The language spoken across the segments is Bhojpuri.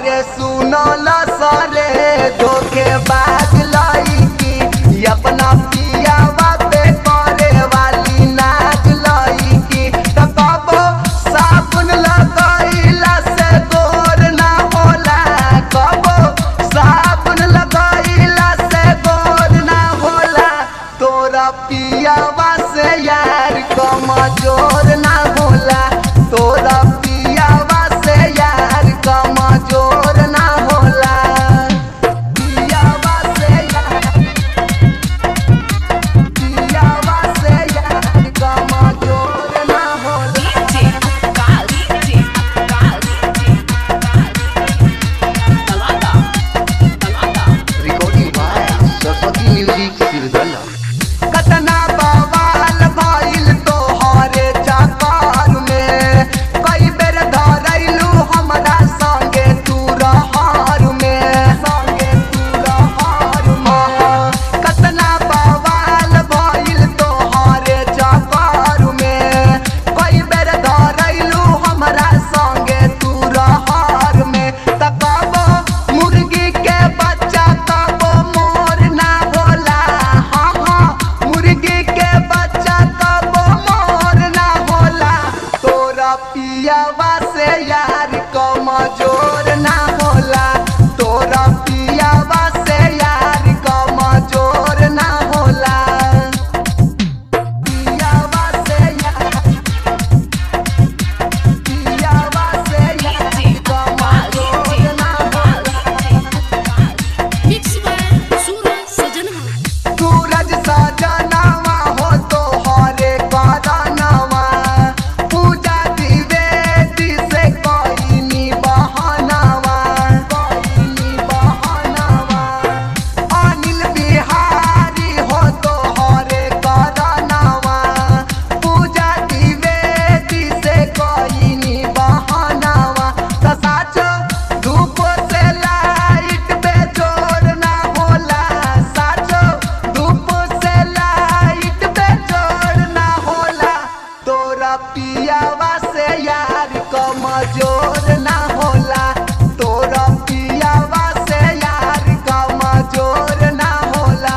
यारे सुनल सरे धोखेबाज लईकी अपना पियावा पे करे वाली नाच लईकी। त कबो साबुन लगइला से गोर ना होला, कबो साबुन लगइला से गोर ना होला। तोरा पियावा से यार कमजोर ना होला, तोरा पियावा से यार कमजोर ना होला। पियावा से यार, पियावा से यार कमजोर ना होला। Recording by Saraswati Music Sirdala. कतना बवाल भइल तोहरे चक्कर में, कई बेर धरैलू हमरा संगे तू रहर में, संगे तू रहर में। कतना बवाल भइल तोहरे चक्कर में, कई बेर धरैलू हमरा संगे तू रहर में। त कबो मुर्गी के बच्चा कबो मोर ना होला, हाँ मुर्गी के बच्चा कबो मोर ना होला। तोरा पियावा से यार कमजोर ना होला, तोरा पियावा से यार कमजोर ना होला। पियावा से यार, पियावा से यार कमजोर ना होला। सूरज सजनवा हो तोहरे करनवा, पूजा द्विवेदी से कइनी बहनवा, कइनी बहनवा। अनिल बिहारी हो तोहरे करनवा, पूजा द्विवेदी से कइनी बहनवा। त साचो धूप से लाइट बेजोर ना होला, साचो धूप से लाइट बेजोर ना होला। तोरा पियावा से यार कमजोर ना होला, तोरा पियावा से यार कमजोर ना होला।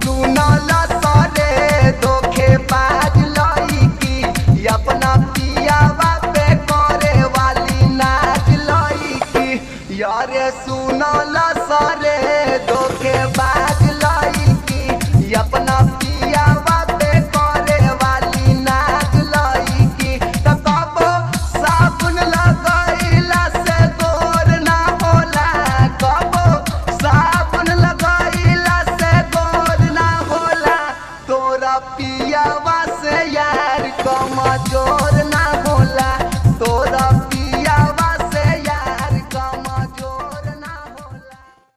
सुनल सरे धोखेबाज लईकी अपना पियावा पे करे वाली नाच लईकी। यारे सुनल सरे धोखेबाज लईकी अपना पियावा पे करे वाली नाच लईकी। त कबो साबुन लगइला से गोर ना होला, कबो साबुन लगइला से गोर ना होला। तोरा पियावा से यार कमजोर ना